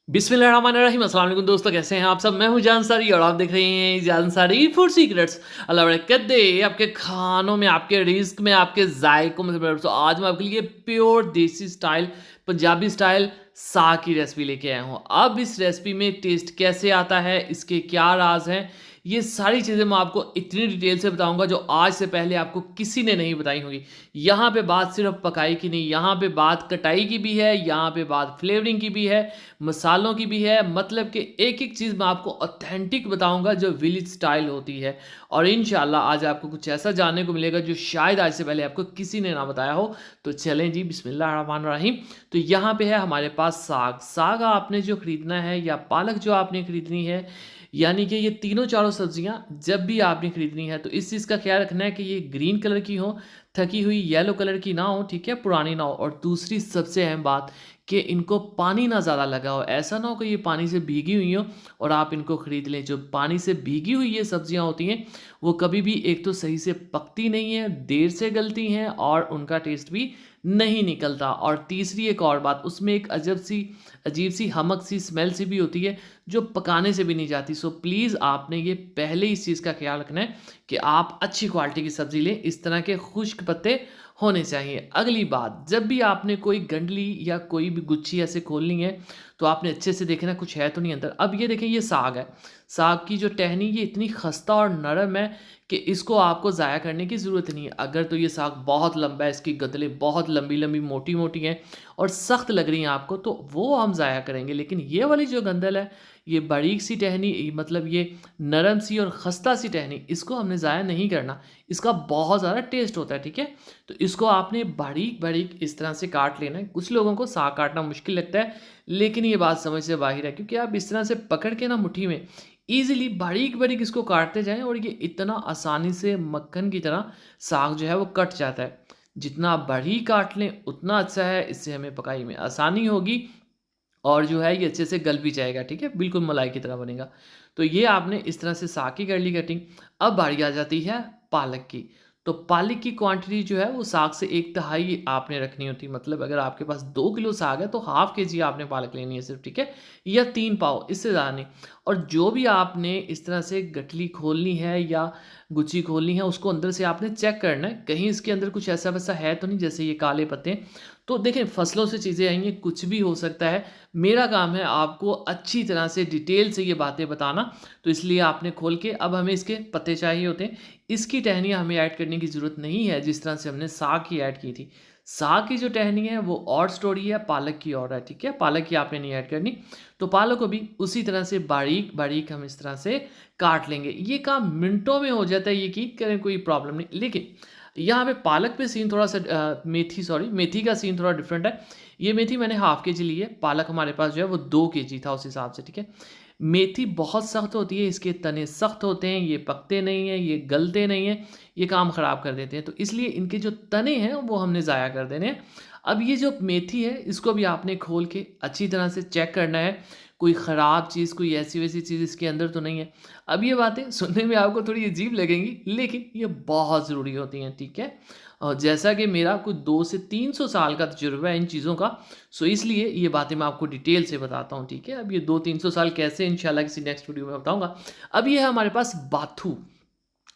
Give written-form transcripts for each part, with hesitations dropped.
बिस्मिल्लाहिर्रहमानिर्रहीम। अस्सलाम वालेकुम दोस्तों, कैसे हैं आप सब। मैं हूं जानसारी और आप देख रहे हैं जानसारी फूड सीक्रेट्स। अल्लाह बरकत दे आपके खानों में, आपके रिस्क में, आपके जायकों में। तो आज मैं आपके लिए प्योर देसी स्टाइल, पंजाबी स्टाइल साग की रेसिपी लेके आया हूं। अब इस रेसिपी में टेस्ट कैसे आता है, इसके क्या राज हैं, ये सारी चीज़ें मैं आपको इतनी डिटेल से बताऊंगा जो आज से पहले आपको किसी ने नहीं बताई होंगी। यहाँ पे बात सिर्फ पकाई की नहीं, यहाँ पे बात कटाई की भी है, यहाँ पे बात फ्लेवरिंग की भी है, मसालों की भी है। मतलब कि एक एक चीज़ मैं आपको ऑथेंटिक बताऊंगा जो विलेज स्टाइल होती है। और इंशाल्लाह आज आपको कुछ ऐसा जानने को मिलेगा जो शायद आज से पहले आपको किसी ने ना बताया हो। तो चलें जी, बिस्मिल्लाहिर्रहमानिर्रहीम। तो यहाँ पे है हमारे पास साग। साग आपने जो खरीदना है या पालक जो आपने खरीदनी है, यानी कि ये तीनों चारों सब्जियां जब भी आपने खरीदनी है तो इस चीज़ का ख्याल रखना है कि ये ग्रीन कलर की हो, थकी हुई येलो कलर की ना हो, ठीक है, पुरानी ना हो। और दूसरी सबसे अहम बात कि इनको पानी ना ज़्यादा लगा हो। ऐसा ना हो कि ये पानी से भीगी हुई हो और आप इनको खरीद लें। जो पानी से भीगी हुई ये सब्जियां होती हैं वो कभी भी एक तो सही से पकती नहीं है, देर से गलती हैं और उनका टेस्ट भी नहीं निकलता। और तीसरी एक और बात, उसमें एक अजीब सी हमक सी स्मेल सी भी होती है जो पकाने से भी नहीं जाती। सो प्लीज़ आपने ये पहले इस चीज़ का ख्याल रखना है कि आप अच्छी क्वालिटी की सब्ज़ी लें। इस तरह के खुश्क पत्ते होने चाहिए। अगली बात, जब भी आपने कोई गंडली या कोई भी गुच्छी ऐसे खोलनी है तो आपने अच्छे से देखना कुछ है तो नहीं अंदर। अब ये देखें, ये साग है। साग की जो टहनी ये इतनी खस्ता और नरम है कि इसको आपको ज़ाया करने की ज़रूरत नहीं है। अगर तो ये साग बहुत लंबा है, इसकी गदलें बहुत लंबी लंबी मोटी मोटी हैं और सख्त लग रही हैं आपको, तो वो हम ज़ाया करेंगे। लेकिन ये वाली जो गंदल है, ये बारीक सी टहनी, मतलब ये नरम सी और खस्ता सी टहनी, इसको हमने ज़ाया नहीं करना। इसका बहुत ज़्यादा टेस्ट होता है, ठीक है। तो इसको आपने बारीक बारीक इस तरह से काट लेना है। कुछ लोगों को साग काटना मुश्किल लगता है, लेकिन ये बात समझ से बाहर है, क्योंकि आप इस तरह से पकड़ के ना मुट्ठी में ईज़िली बारीक बारीक इसको काटते जाएं और ये इतना आसानी से मक्खन की तरह साग जो है वो कट जाता है। जितना आप बारीक काट लें उतना अच्छा है, इससे हमें पकाई में आसानी होगी और जो है ये अच्छे से गल भी जाएगा, ठीक है, बिल्कुल मलाई की तरह बनेगा। तो ये आपने इस तरह से साग की कर ली कटिंग। अब बारी आ जाती है पालक की। तो पालक की क्वांटिटी जो है वो साग से 1/3 आपने रखनी होती है। मतलब अगर आपके पास 2 किलो साग है तो हाफ के जी आपने पालक लेनी है सिर्फ, ठीक है, या 3 पाव, इससे ज़्यादा नहीं। और जो भी आपने इस तरह से गठली खोलनी है या गुच्छी खोलनी है, उसको अंदर से आपने चेक करना है कहीं इसके अंदर कुछ ऐसा वैसा है तो नहीं, जैसे ये काले पत्ते। तो देखें, फसलों से चीज़ें आएंगी, कुछ भी हो सकता है। मेरा काम है आपको अच्छी तरह से डिटेल से ये बातें बताना। तो इसलिए आपने खोल के, अब हमें इसके पत्ते चाहिए होते हैं। इसकी टहनियाँ हमें ऐड करने की ज़रूरत नहीं है जिस तरह से हमने साग की ऐड की थी। साग की जो टहनी है वो और स्टोरी है, पालक की और है, ठीक है। पालक की आपने नहीं ऐड करनी। तो पालक को भी उसी तरह से बारीक बारीक हम इस तरह से काट लेंगे। ये काम मिनटों में हो जाता है, यकीन करें, कोई प्रॉब्लम नहीं। लेकिन यहाँ पे पालक पे सीन थोड़ा सा मेथी का सीन थोड़ा डिफरेंट है। ये मेथी मैंने हाफ के जी ली है, पालक हमारे पास जो है वो 2 kg था उस हिसाब से, ठीक है। मेथी बहुत सख्त होती है, इसके तने सख्त होते हैं, ये पकते नहीं हैं, ये गलते नहीं हैं, ये काम ख़राब कर देते हैं। तो इसलिए इनके जो तने हैं वो हमने ज़ाया कर देने हैं। अब ये जो मेथी है इसको भी आपने खोल के अच्छी तरह से चेक करना है, कोई ख़राब चीज़, कोई ऐसी वैसी चीज़ इसके अंदर तो नहीं है। अब ये बातें सुनने में आपको थोड़ी अजीब लगेंगी, लेकिन ये बहुत ज़रूरी होती हैं, ठीक है। और जैसा कि मेरा कुछ 200 से 300 साल का तजुर्बा है इन चीज़ों का, सो इसलिए ये बातें मैं आपको डिटेल से बताता हूँ, ठीक है। अब ये 200-300 साल कैसे, इंशाल्लाह किसी नेक्स्ट वीडियो में बताऊँगा। अब ये है हमारे पास बाथू।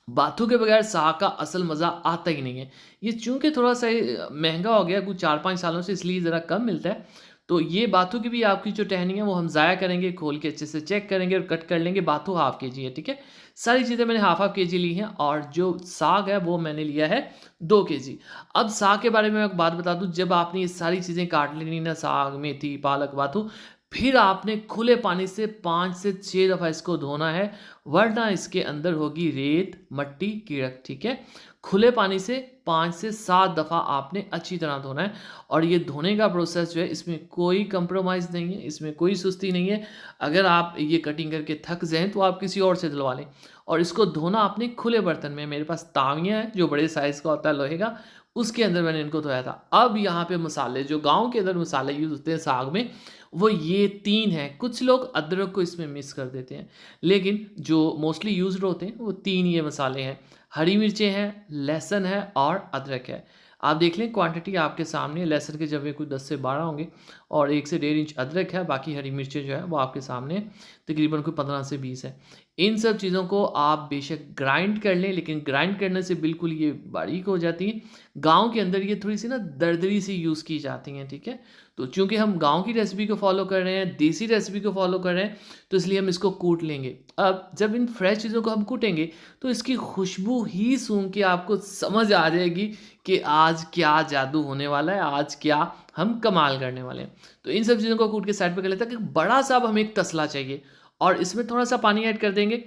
बाथू के बगैर साग का असल मज़ा आता ही नहीं है। ये चूँकि थोड़ा सा महंगा हो गया कुछ 4-5 सालों से, इसलिए ज़रा कम मिलता है। तो ये बाथू की भी आपकी जो टहनी है वो हम ज़ाया करेंगे, खोल के अच्छे से चेक करेंगे और कट कर लेंगे। बाथू हाफ के जी है, ठीक है। सारी चीज़ें मैंने हाफ के जी ली हैं और जो साग है वो मैंने लिया है 2 kg। अब साग के बारे में मैं एक बात बता दूँ, जब आपने ये सारी चीज़ें काट लेनी ना, साग, मेथी, पालक, बाथू, फिर आपने खुले पानी से 5 से 6 दफ़ा इसको धोना है, वरना इसके अंदर होगी रेत, मट्टी, कीड़क, ठीक है। खुले पानी से 5 से 7 दफ़ा आपने अच्छी तरह धोना है। और ये धोने का प्रोसेस जो है इसमें कोई कंप्रोमाइज़ नहीं है, इसमें कोई सुस्ती नहीं है। अगर आप ये कटिंग करके थक जाएँ तो आप किसी और से धुलवा लें। और इसको धोना आपने खुले बर्तन में, मेरे पास तावियाँ हैं जो बड़े साइज़ का होता है लोहे का, उसके अंदर मैंने इनको धोया था। अब यहाँ पे मसाले, जो गाँव के अंदर मसाले यूज़ होते हैं साग में, वो ये 3 हैं। कुछ लोग अदरक को इसमें मिक्स कर देते हैं, लेकिन जो मोस्टली यूज़्ड होते हैं वो 3 ये मसाले हैं। हरी मिर्चें हैं, लहसुन है और अदरक है। आप देख लें क्वांटिटी आपके सामने, लहसुन के जवे कुछ 10 से 12 होंगे और 1 से 1.5 इंच अदरक है, बाकी हरी मिर्चें जो है वो आपके सामने तकरीबन कोई 15 से 20 है। इन सब चीज़ों को आप बेशक ग्राइंड कर लें, लेकिन ग्राइंड करने से बिल्कुल ये बारीक हो जाती हैं। गाँव के अंदर ये थोड़ी-सी ना दरदरी सी यूज़ की जाती हैं, ठीक है? तो चूँकि हम गाँव की रेसिपी को फ़ॉलो कर रहे हैं, देसी रेसिपी को फ़ॉलो कर रहे हैं, तो इसलिए हम इसको कूट लेंगे। अब जब इन फ्रेश चीज़ों को हम कूटेंगे, तो इसकी खुशबू ही सूँघ के आपको समझ आ जाएगी कि आज क्या जादू होने वाला है, आज क्या हम कमाल करने वाले हैं। तो इन सब चीज़ों को कूट के साइड पे कर लेते हैं। एक बड़ा-सा अब हमें एक तसला चाहिए और इसमें थोड़ा-सा पानी ऐड कर देंगे।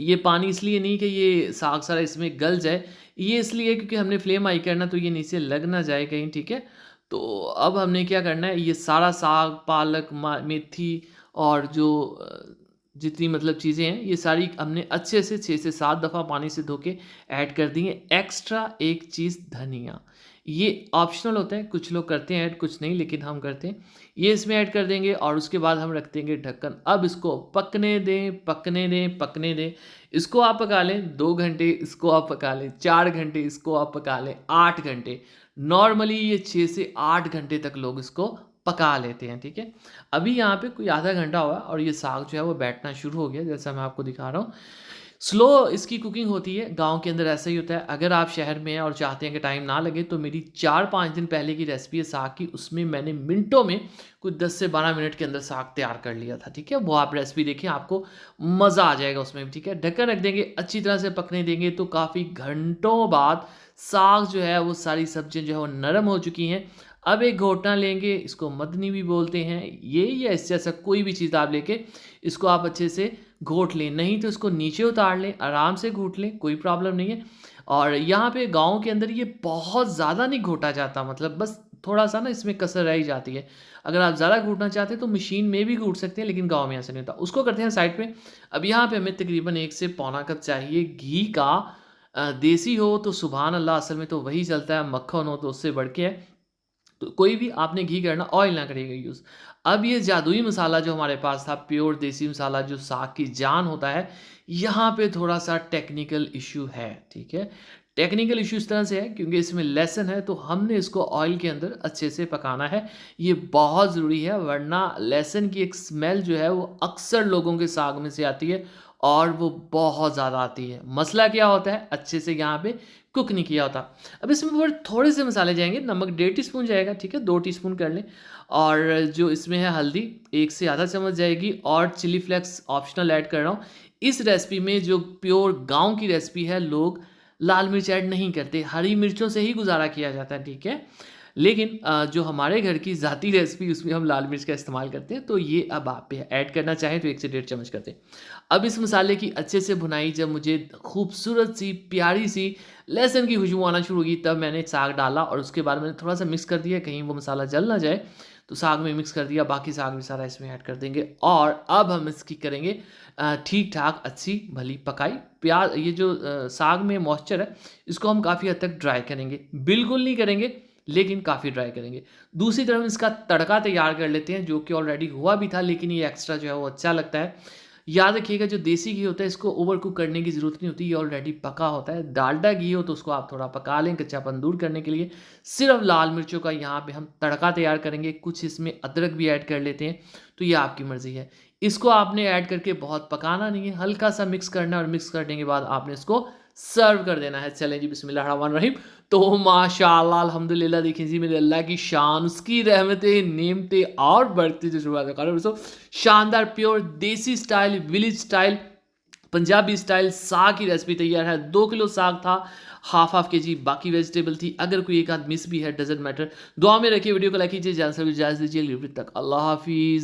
ये पानी इसलिए नहीं कि ये साग सारा इसमें गल जाए, ये इसलिए क्योंकि हमने फ्लेम हाई करना तो ये नीचे लग ना जाए कहीं, ठीक है? तो अब हमने क्या करना है, ये सारा साग, पालक, मेथी और जो जितनी मतलब चीज़ें हैं, ये सारी हमने अच्छे से 6 से 7 दफ़ा पानी से धो के ऐड कर दी हैं। एक्स्ट्रा एक चीज़ धनिया, ये ऑप्शनल होता है, कुछ लोग करते हैं ऐड, कुछ नहीं, लेकिन हम करते हैं। ये इसमें ऐड कर देंगे और उसके बाद हम रख देंगे ढक्कन। अब इसको पकने दें, पकने दें, पकने दें। इसको आप पका लें 2 घंटे, इसको आप पका लें 4 घंटे, इसको आप पका लें 8 घंटे। नॉर्मली ये 6 से 8 घंटे तक लोग इसको पका लेते हैं, ठीक है? अभी यहाँ पे कोई आधा घंटा हुआ और ये साग जो है वो बैठना शुरू हो गया, जैसा मैं आपको दिखा रहा हूँ। स्लो इसकी कुकिंग होती है, गाँव के अंदर ऐसा ही होता है। अगर आप शहर में हैं और चाहते हैं कि टाइम ना लगे, तो मेरी 4-5 दिन पहले की रेसिपी है साग की, उसमें मैंने मिनटों में कुछ 10 से 12 मिनट के अंदर साग तैयार कर लिया था, ठीक है? वो आप रेसिपी देखिए, आपको मज़ा आ जाएगा उसमें भी, ठीक है? ढक्कन रख देंगे, अच्छी तरह से पकने देंगे, तो काफ़ी घंटों बाद साग जो है वो सारी सब्जियाँ जो है वो नरम हो चुकी हैं। अब एक घोटना लेंगे, इसको मदनी भी बोलते हैं, ये या इससे ऐसा कोई भी चीज़ आप लेके इसको आप अच्छे से घोट लें, नहीं तो इसको नीचे उतार लें, आराम से घोट लें, कोई प्रॉब्लम नहीं है। और यहाँ पे गाँव के अंदर ये बहुत ज़्यादा नहीं घोटा जाता, मतलब बस थोड़ा-सा ना इसमें कसर रह ही जाती है। अगर आप ज़्यादा घोटना चाहते हैं तो मशीन में भी घोट सकते हैं, लेकिन गाँव में ऐसा नहीं होता। उसको करते हैं साइड पे। अब यहाँ पे हमें तकरीबन 1 से पौना कप चाहिए घी का। देसी हो तो सुभान अल्लाह, असल में तो वही चलता है, मक्खन हो तो उससे बढ़ के है। तो कोई भी आपने घी करना, ऑयल ना करिएगा यूज़। अब ये जादुई मसाला जो हमारे पास था, प्योर देसी मसाला जो साग की जान होता है, यहाँ पे थोड़ा-सा टेक्निकल इश्यू है, ठीक है? टेक्निकल इश्यू इस तरह से है क्योंकि इसमें लहसुन है, तो हमने इसको ऑयल के अंदर अच्छे से पकाना है। ये बहुत ज़रूरी है, वरना लहसुन की एक स्मेल जो है वो अक्सर लोगों के साग में से आती है और वो बहुत ज़्यादा आती है। मसला क्या होता है, अच्छे से यहाँ पे कुक नहीं किया होता। अब इसमें बड़े थोड़े से मसाले जाएँगे, नमक 1.5 टीस्पून जाएगा, ठीक है? 2 टीस्पून कर लें। और जो इसमें है हल्दी 1 से आधा चम्मच जाएगी और चिली फ्लेक्स ऑप्शनल ऐड कर रहा हूँ। इस रेसिपी में जो प्योर गाँव की रेसिपी है, लोग लाल मिर्च ऐड नहीं करते, हरी मिर्चों से ही गुज़ारा किया जाता है, ठीक है? लेकिन जो हमारे घर की ज़ाती रेसिपी, उसमें हम लाल मिर्च का इस्तेमाल करते हैं, तो ये अब आप पे ऐड करना चाहें तो 1 से 1.5 चम्मच करते हैं। अब इस मसाले की अच्छे से भुनाई जब मुझे खूबसूरत सी, प्यारी सी लहसुन की खुशबू आना शुरू होगी, तब मैंने साग डाला और उसके बाद मैंने थोड़ा-सा मिक्स कर दिया, कहीं वो मसाला जल ना जाए, तो साग में मिक्स कर दिया, बाकी साग भी सारा इसमें ऐड कर देंगे और अब हम इसकी करेंगे ठीक-ठाक अच्छी भली पकाई। ये जो साग में मॉइस्चर है, इसको हम काफ़ी हद तक ड्राई करेंगे, बिल्कुल नहीं करेंगे, लेकिन काफ़ी ड्राई करेंगे। दूसरी तरफ इसका तड़का तैयार कर लेते हैं, जो कि ऑलरेडी हुआ भी था, लेकिन ये एक्स्ट्रा जो है वो अच्छा लगता है। याद रखिएगा, जो देसी घी होता है इसको ओवर कुक करने की ज़रूरत नहीं होती, ये ऑलरेडी पका होता है। डालडा घी हो तो उसको आप थोड़ा पका लें कच्चापन दूर करने के लिए। सिर्फ लाल मिर्चों का यहाँ पे हम तड़का तैयार करेंगे, कुछ इसमें अदरक भी ऐड कर लेते हैं, तो ये आपकी मर्ज़ी है। इसको आपने ऐड करके बहुत पकाना नहीं है, हल्का-सा मिक्स करना है और मिक्स करने के बाद आपने इसको सर्व कर देना है। चलें जी, बिस्मिल्लाहिर्रहमानिर्रहीम। तो माशाअल्लाह, अल्हम्दुलिल्लाह, देखिए जी मेरे अल्लाह की शान, उसकी रहमतें, नेमतें और बरकतें जो शुरू, शानदार प्योर देसी style, village style, Punjabi style साग की रेसिपी तैयार है। 2 किलो साग था, हाफ केजी बाकी वेजिटेबल थी। अगर कोई एक आध मिस भी है, डज़न्ट मैटर। दुआ में रखिए, वीडियो को लाइक कीजिए, जान से इजाज़त दीजिए, तक अल्लाह हाफ़िज़।